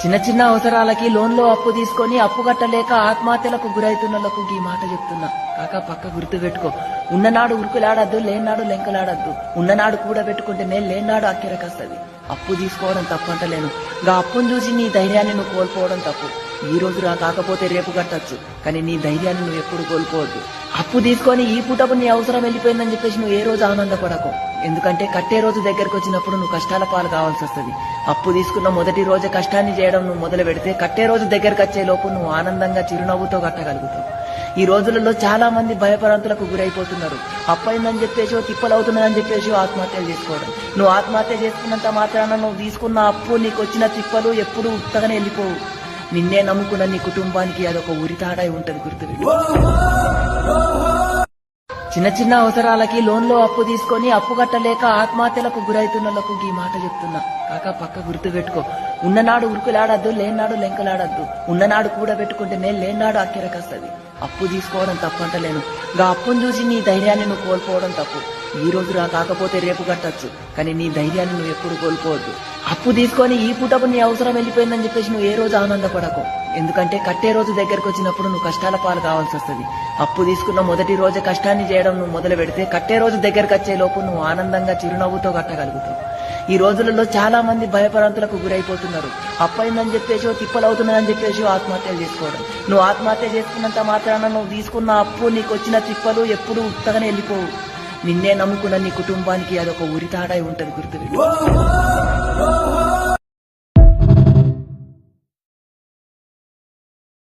చిన్న చిన్న అవసరాలకి లోన్లో అప్పు తీసుకొని అప్పు కట్టలేక ఆత్మహత్యలకు గురైతున్నలకు ఈ మాట చెప్తున్నా. కాక పక్క గుర్తు పెట్టుకో, ఉన్ననాడు ఉరుకులాడద్దు, లేనాడు లెంకలాడద్దు. ఉన్ననాడు కూడా పెట్టుకుంటేనే లేనాడు అక్కెరకస్తది. అప్పు తీసుకోవడం తప్పంటలేను, గా అప్పును చూసి నీ ధైర్యాన్ని నువ్వు కోల్పోవడం తప్పు. ఈ రోజు రా కాకపోతే రేపు కట్టచ్చు, కానీ నీ ధైర్యాన్ని నువ్వు ఎప్పుడు కోల్పోవద్దు. అప్పు తీసుకొని ఈ పూటకు నీ అవసరం వెళ్ళిపోయిందని చెప్పేసి నువ్వు ఏ రోజు ఆనందపడకు. ఎందుకంటే కట్టే రోజు దగ్గరకు వచ్చినప్పుడు నువ్వు కష్టాల పాలు కావాల్సి వస్తుంది. అప్పు తీసుకున్న మొదటి రోజు కష్టాన్ని చేయడం నువ్వు మొదలు పెడితే కట్టే రోజు దగ్గరకు వచ్చే లోపు నువ్వు ఆనందంగా చిరునవ్వుతో కట్టగలుగుతావు. ఈ రోజులలో చాలా మంది భయపరాంతులకు గురైపోతున్నారు. అప్పయిందని చెప్పేసి తిప్పలవుతున్నదని చెప్పేసి ఆత్మహత్యలు చేసుకోవడం. నువ్వు ఆత్మహత్య చేసుకున్నంత మాత్రాన నువ్వు తీసుకున్న అప్పు నీకు వచ్చిన తిప్పలు ఎప్పుడు ఉత్తగానే వెళ్ళిపోవు. నిన్నే నమ్ముకున్న నీ కుటుంబానికి అదొక ఉరితాడై ఉంటది, గుర్తుపెట్టుకో. చిన్న చిన్న అవసరాలకి లోన్లో అప్పు తీసుకొని అప్పు కట్టలేక ఆత్మహత్యలకు గురైతున్నలకు ఈ మాట చెప్తున్నా. కాక పక్క గుర్తు పెట్టుకో, ఉన్ననాడు ఉరుకులాడద్దు, లేనాడు లెంకలాడద్దు. ఉన్ననాడు కూడా పెట్టుకుంటేనే లేనాడు అక్కెరకస్తది. అప్పు తీసుకోవడం తప్పంటలేను, గా అప్పును చూసి నీ ధైర్యాన్ని నువ్వు కోల్పోవడం తప్పు. ఈ రోజు రా కాకపోతే రేపు కట్టచ్చు, కానీ నీ ధైర్యాన్ని నువ్వు ఎప్పుడు కోల్పోవద్దు. అప్పు తీసుకొని ఈ పూటకు నీ అవసరం వెళ్ళిపోయిందని చెప్పేసి నువ్వు ఏ రోజు ఆనందపడకు. ఎందుకంటే కట్టే రోజు దగ్గరకు వచ్చినప్పుడు నువ్వు కష్టాల పాలు కావాల్సి వస్తుంది. అప్పు తీసుకున్న మొదటి రోజు కష్టాన్ని చేయడం నువ్వు మొదలు పెడితే కట్టే రోజు దగ్గరకు వచ్చే లోపు నువ్వు ఆనందంగా చిరునవ్వుతో కట్టగలుగుతావు. ఈ రోజులలో చాలా మంది భయపరాంతులకు గురైపోతున్నారు. అప్పయిందని చెప్పేసి తిప్పలవుతున్నదని చెప్పేసి ఆత్మహత్యలు చేసుకోవడం. నువ్వు ఆత్మహత్య చేసుకున్నంత మాత్రాన నువ్వు తీసుకున్న అప్పు నీకు వచ్చిన తిప్పలు ఎప్పుడు ఉత్తగానే వెళ్ళిపోవు. నిన్నే నమ్ముకున్న నీ కుటుంబానికి అదొక ఉరితాడై ఉంటది, గుర్తుపెట్టుకో.